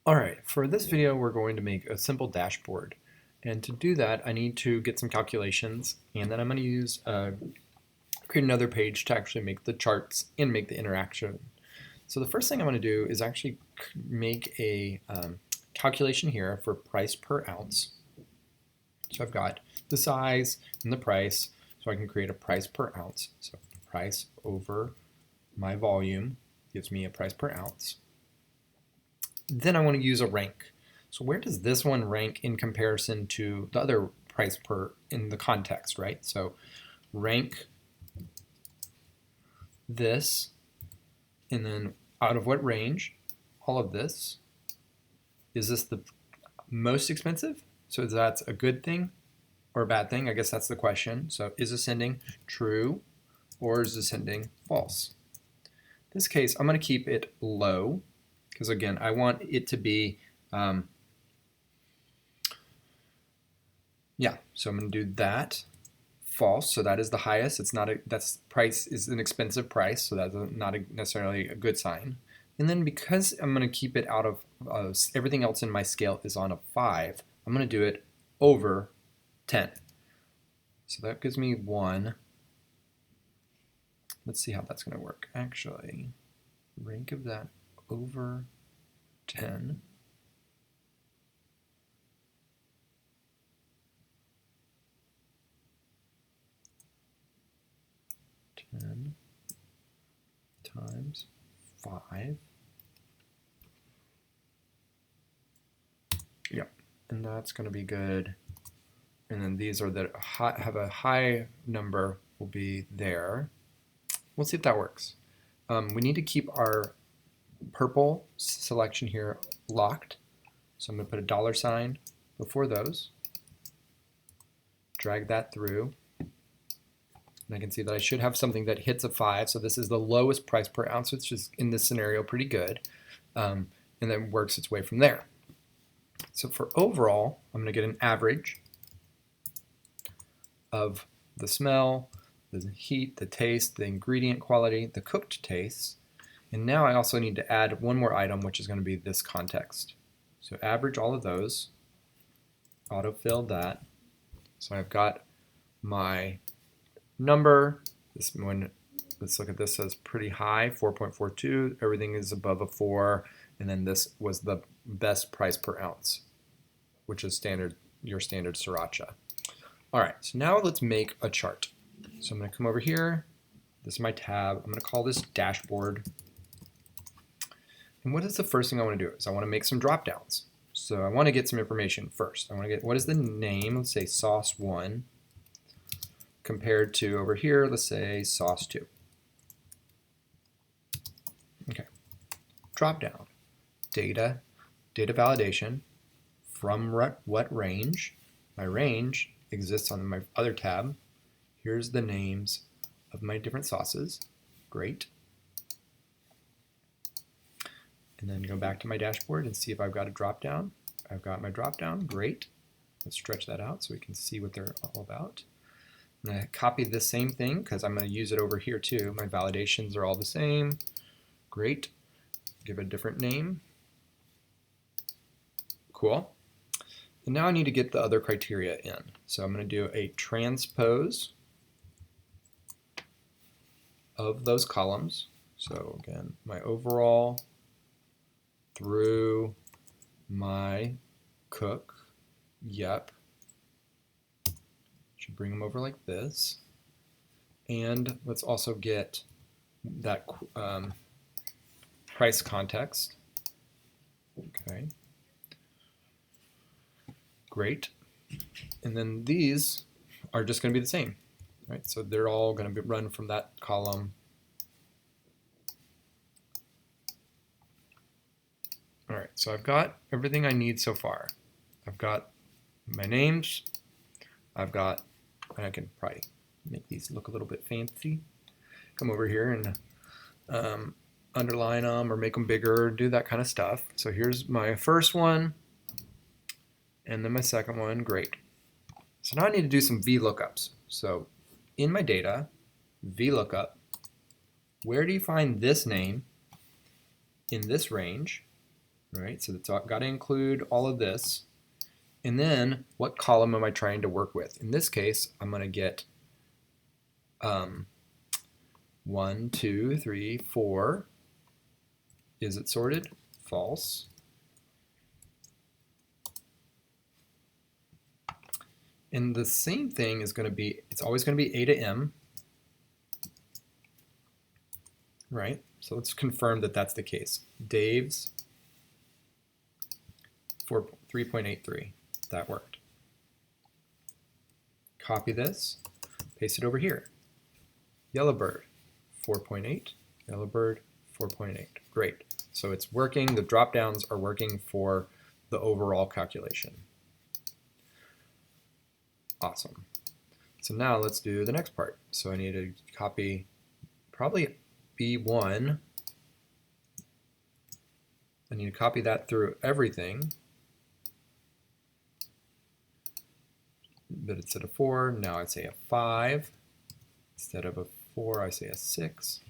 Alright, for this video we're going to make a simple dashboard. And to do that I need to get some calculations, and then I'm going to use create another page to actually make the charts and make the interaction. So the first thing I'm going to do is actually make a calculation here for price per ounce. So I've got the size and the price, so I can create a price per ounce. So price over my volume gives me a price per ounce. Then I want to use a rank. So where does this one rank in comparison to the other price per in the context, right? So rank this, and then out of what range? All of this. Is this the most expensive? So that's a good thing or a bad thing? I guess that's the question. So is ascending true or is ascending false? In this case, I'm going to keep it low, because again, I want it to be, so I'm going to do that. False, so that is the highest. It's not that's price is an expensive price, so that's not necessarily a good sign. And then because I'm going to keep it out of everything else in my scale is on a 5, I'm going to do it over 10. So that gives me 1. Let's see how that's going to work. Actually, rank of that over 10. Times 5. Yep, and that's going to be good. And then these are that have a high number will be there. We'll see if that works. We need to keep our purple selection here locked. So I'm going to put a $sign before those. Drag that through. And I can see that I should have something that hits a 5. So this is the lowest price per ounce, which is in this scenario pretty good. And then works its way from there. So for overall, I'm going to get an average of the smell, the heat, the taste, the ingredient quality, the cooked tastes. And now I also need to add one more item, which is going to be this context. So average all of those, autofill that. So I've got my number. This one, let's look at this, says pretty high, 4.42. Everything is above a 4. And then this was the best price per ounce, which is standard, your standard sriracha. All right, so now let's make a chart. So I'm going to come over here. This is my tab. I'm going to call this dashboard. And what is the first thing I want to do? Is I want to make some drop downs. So I want to get some information first. I want to get, what is the name? Let's say sauce 1 compared to over here, let's say sauce 2. Okay, drop down. Data validation, from what range? My range exists on my other tab. Here's the names of my different sauces. Great. And then go back to my dashboard and see if I've got a drop down. I've got my drop down. Great. Let's stretch that out so we can see what they're all about. I'm going to copy this same thing because I'm going to use it over here too. My validations are all the same. Great. Give it a different name. Cool. And now I need to get the other criteria in. So I'm going to do a transpose of those columns. So again, my overall through my cook. Yep. Should bring them over like this. And let's also get that price context. Okay. Great. And then these are just going to be the same, right? So they're all going to be run from that column. All right, so I've got everything I need so far. I've got my names. I've got, and I can probably make these look a little bit fancy. Come over here and underline them or make them bigger, do that kind of stuff. So here's my first one. And then my second one, great. So now I need to do some VLOOKUPs. So in my data, VLOOKUP, where do you find this name in this range right? So it's got to include all of this. And then what column am I trying to work with? In this case, I'm going to get 1, 2, 3, 4. Is it sorted? False. And the same thing is going to be, it's always going to be A to M, right? So let's confirm that that's the case. Dave's 3.83. That worked. Copy this, paste it over here. Yellowbird 4.8, Yellowbird 4.8. Great. So it's working, the drop downs are working for the overall calculation. Awesome. So now let's do the next part. So I need to copy probably B1. I need to copy that through everything. But instead of 4, now I say a 5. Instead of a 4, I say a 6.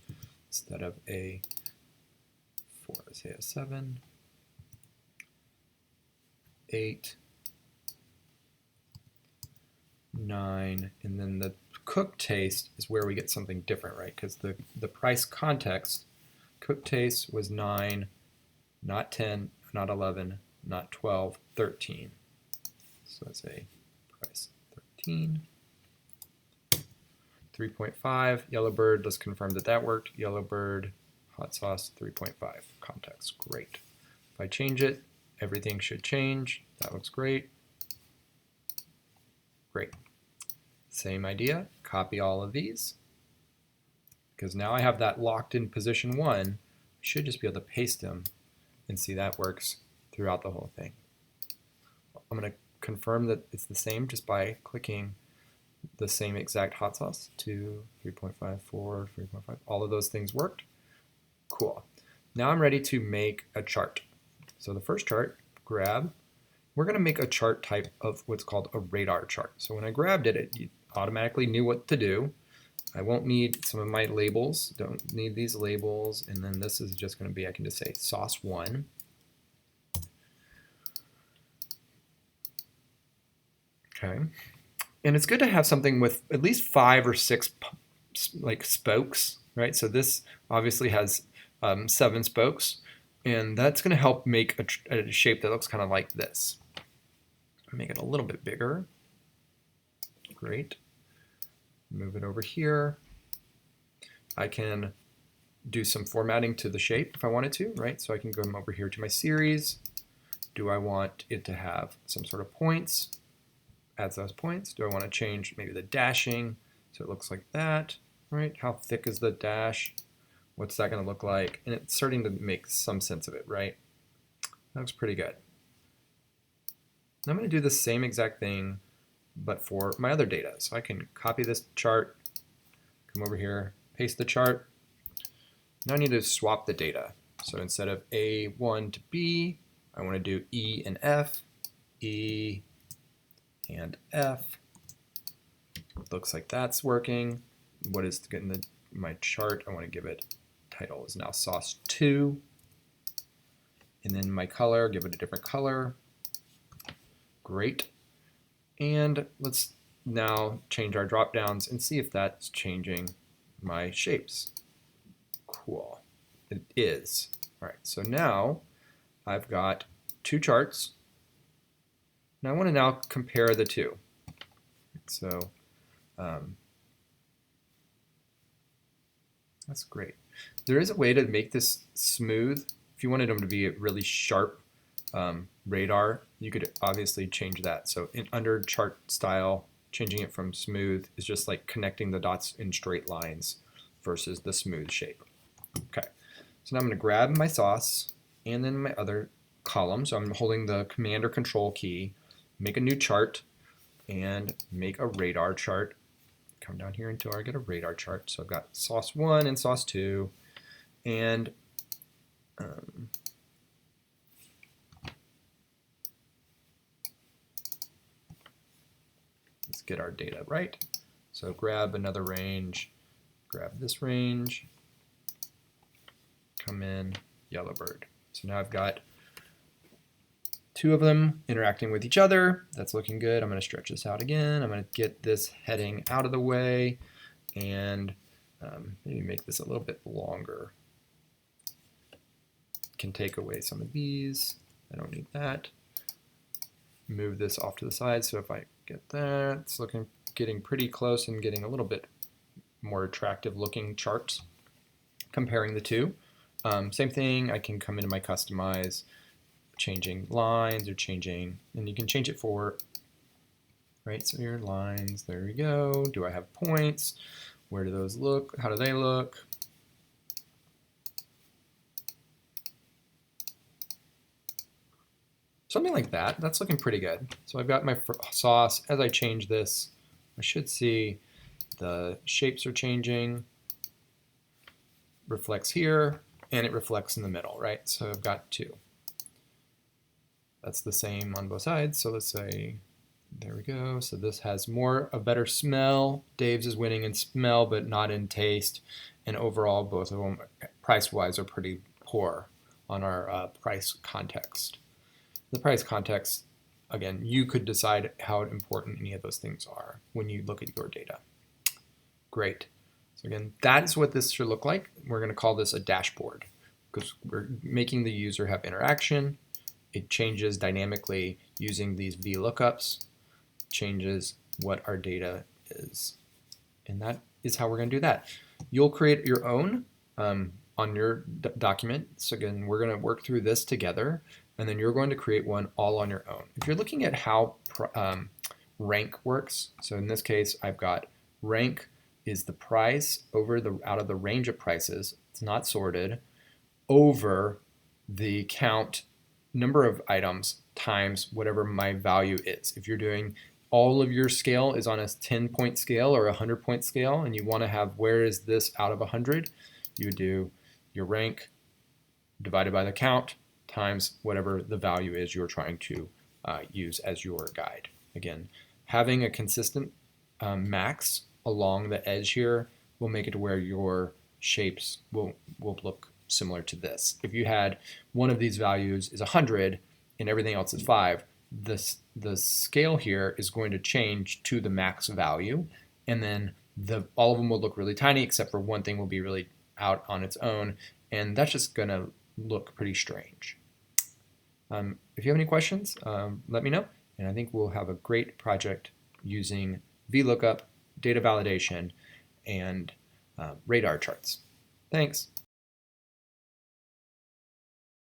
Instead of a 4, I say a 7. 8. 9, and then the cooked taste is where we get something different, right? Because the price context, cooked taste was 9, not 10, not 11, not 12, 13. So let's say price 13. 3.5, Yellowbird, let's confirm that that worked. Yellowbird, hot sauce, 3.5, context, great. If I change it, everything should change. That looks great. Great. Same idea, copy all of these, because now I have that locked in position 1. I should just be able to paste them and see that works throughout the whole thing. I'm going to confirm that it's the same just by clicking the same exact hot sauce, 2, 3.5, 4, 3.5. All of those things worked. Cool. Now I'm ready to make a chart. So the first chart, grab. We're going to make a chart type of what's called a radar chart. So when I grabbed it, it automatically knew what to do. I won't need some of my labels. Don't need these labels. And then this is just going to be, I can just say sauce 1. Okay. And it's good to have something with at least 5 or 6 like spokes, right? So this obviously has 7 spokes, and that's going to help make a shape that looks kind of like this. Make it a little bit bigger. Great. Move it over here. I can do some formatting to the shape if I wanted to, right? So I can go over here to my series. Do I want it to have some sort of points? Adds those points. Do I want to change maybe the dashing so it looks like that, right? How thick is the dash? What's that going to look like? And it's starting to make some sense of it, right? That looks pretty good. Now I'm going to do the same exact thing, but for my other data. So I can copy this chart, come over here, paste the chart. Now I need to swap the data. So instead of A1 to B, I want to do E and F, E and F. Looks like that's working. What is getting my chart? I want to give it title is now sauce 2. And then my color, give it a different color. Great. And let's now change our drop downs and see if that's changing my shapes. Cool. It is. All right, so now I've got 2 charts. And I want to now compare the 2. So that's great. There is a way to make this smooth. If you wanted them to be a really sharp radar, you could obviously change that. So under chart style, changing it from smooth is just like connecting the dots in straight lines versus the smooth shape. Okay, so now I'm going to grab my sauce and then my other column. So I'm holding the Command or Control key, make a new chart, and make a radar chart. Come down here until I get a radar chart. So I've got sauce 1 and sauce 2, and let's get our data right. So grab another range, grab this range, come in, Yellowbird. So now I've got two of them interacting with each other. That's looking good. I'm going to stretch this out again. I'm going to get this heading out of the way and maybe make this a little bit longer. Can take away some of these. I don't need that. Move this off to the side. So if I get that, it's getting pretty close and getting a little bit more attractive looking charts comparing the two. Same thing, I can come into my customize, changing lines or changing, and you can change it for, right, so your lines, there we go. Do I have points? Where do those look? How do they look? Something like that. That's looking pretty good. So I've got my sauce. As I change this, I should see the shapes are changing. Reflects here, and it reflects in the middle, right? So I've got two. That's the same on both sides. So let's say, there we go. So this has a better smell. Dave's is winning in smell, but not in taste. And overall, both of them, price-wise, are pretty poor on our price context. The price context, again, you could decide how important any of those things are when you look at your data. Great. So again, that's what this should look like. We're going to call this a dashboard because we're making the user have interaction. It changes dynamically using these VLOOKUPs, changes what our data is. And that is how we're going to do that. You'll create your own on your document. So again, we're going to work through this together, and then you're going to create one all on your own. If you're looking at how rank works, so in this case, I've got rank is the price out of the range of prices, it's not sorted, over the count number of items times whatever my value is. If you're doing all of your scale is on a 10-point scale or a 100-point scale, and you want to have where is this out of 100, you would do your rank divided by the count times whatever the value is you're trying to use as your guide. Again, having a consistent max along the edge here will make it to where your shapes will look similar to this. If you had one of these values is 100 and everything else is 5, the scale here is going to change to the max value, and then all of them will look really tiny except for one thing will be really out on its own, and that's just going to look pretty strange. If you have any questions, let me know, and I think we'll have a great project using VLOOKUP, data validation, and radar charts. Thanks.